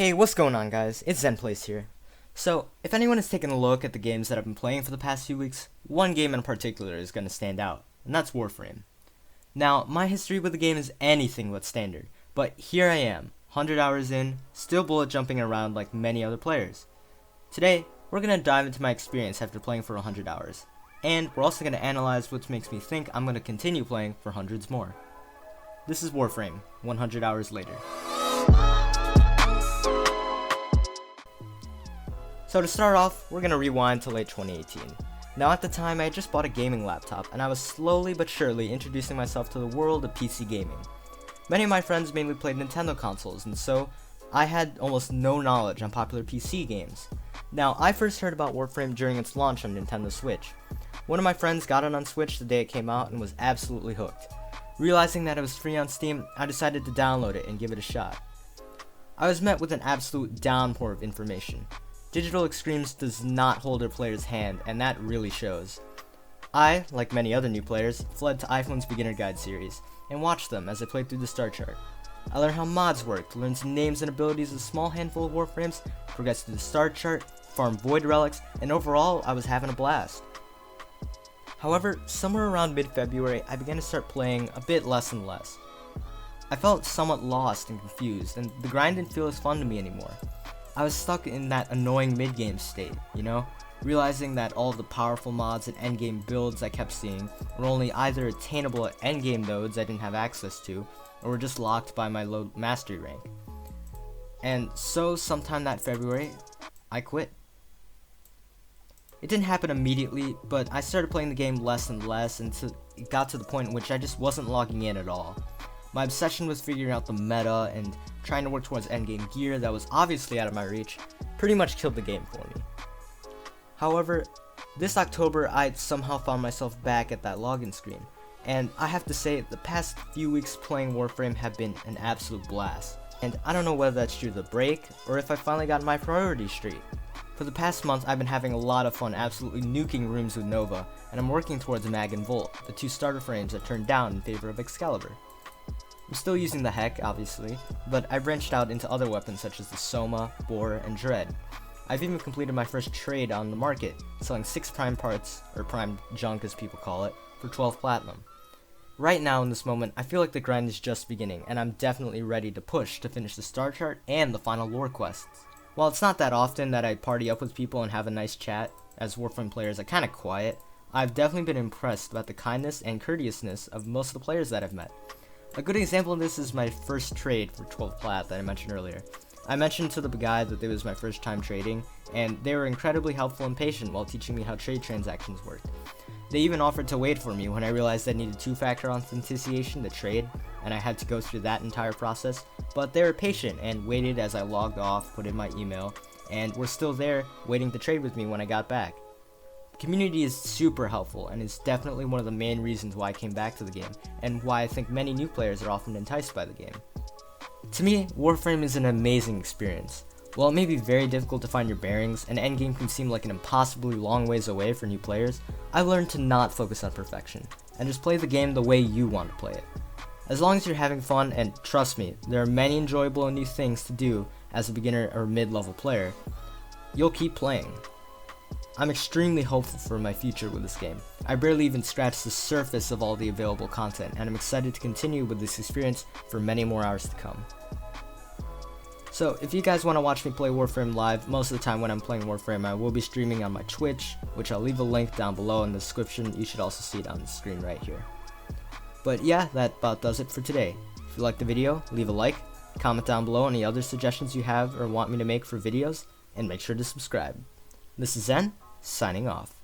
Hey, what's going on, guys? It's ZenPlays here. So, if anyone has taken a look at the games that I've been playing for the past few weeks, one game in particular is going to stand out, and that's Warframe. Now, my history with the game is anything but standard, but here I am, 100 hours in, still bullet jumping around like many other players. Today, we're going to dive into my experience after playing for 100 hours, and we're also going to analyze what makes me think I'm going to continue playing for hundreds more. This is Warframe, 100 hours later. So to start off, we're going to rewind to late 2018. Now at the time, I had just bought a gaming laptop, and I was slowly but surely introducing myself to the world of PC gaming. Many of my friends mainly played Nintendo consoles, and so I had almost no knowledge on popular PC games. Now, I first heard about Warframe during its launch on Nintendo Switch. One of my friends got it on Switch the day it came out and was absolutely hooked. Realizing that it was free on Steam, I decided to download it and give it a shot. I was met with an absolute downpour of information. Digital Extremes does not hold their player's hand, and that really shows. I, like many other new players, fled to iPhone's beginner guide series, and watched them as I played through the star chart. I learned how mods worked, learned some names and abilities of a small handful of Warframes, progressed through the star chart, farmed void relics, and overall, I was having a blast. However, somewhere around mid-February, I began to start playing a bit less and less. I felt somewhat lost and confused, and the grind didn't feel as fun to me anymore. I was stuck in that annoying mid-game state, realizing that all of the powerful mods and endgame builds I kept seeing were only either attainable at endgame nodes I didn't have access to, or were just locked by my low mastery rank. And so, sometime that February, I quit. It didn't happen immediately, but I started playing the game less and less until it got to the point in which I just wasn't logging in at all. My obsession with figuring out the meta and trying to work towards endgame gear that was obviously out of my reach pretty much killed the game for me. However, this October I somehow found myself back at that login screen, and I have to say the past few weeks playing Warframe have been an absolute blast. And I don't know whether that's due to the break or if I finally got my priority straight. For the past month I've been having a lot of fun absolutely nuking rooms with Nova, and I'm working towards Mag and Volt, the two starter frames I turned down in favor of Excalibur. I'm still using the Heck, obviously, but I branched out into other weapons such as the Soma, Boar, and Dread. I've even completed my first trade on the market, selling 6 prime parts, or prime junk as people call it, for 12 platinum. Right now in this moment, I feel like the grind is just beginning, and I'm definitely ready to push to finish the star chart and the final lore quests. While it's not that often that I party up with people and have a nice chat, as Warframe players are kinda quiet, I've definitely been impressed about the kindness and courteousness of most of the players that I've met. A good example of this is my first trade for 12 plat that I mentioned earlier. I mentioned to the guy that it was my first time trading, and they were incredibly helpful and patient while teaching me how trade transactions worked. They even offered to wait for me when I realized I needed 2-factor authentication to trade, and I had to go through that entire process, but they were patient and waited as I logged off, put in my email, and were still there waiting to trade with me when I got back. Community is super helpful and is definitely one of the main reasons why I came back to the game, and why I think many new players are often enticed by the game. To me, Warframe is an amazing experience. While it may be very difficult to find your bearings, and endgame can seem like an impossibly long ways away for new players, I've learned to not focus on perfection, and just play the game the way you want to play it. As long as you're having fun, and trust me, there are many enjoyable and new things to do as a beginner or mid-level player, you'll keep playing. I'm extremely hopeful for my future with this game. I barely even scratched the surface of all the available content, and I'm excited to continue with this experience for many more hours to come. So, if you guys want to watch me play Warframe live, most of the time when I'm playing Warframe I will be streaming on my Twitch, which I'll leave a link down below in the description. You should also see it on the screen right here. But yeah, that about does it for today. If you liked the video, leave a like, comment down below any other suggestions you have or want me to make for videos, and make sure to subscribe. This is Zen, signing off.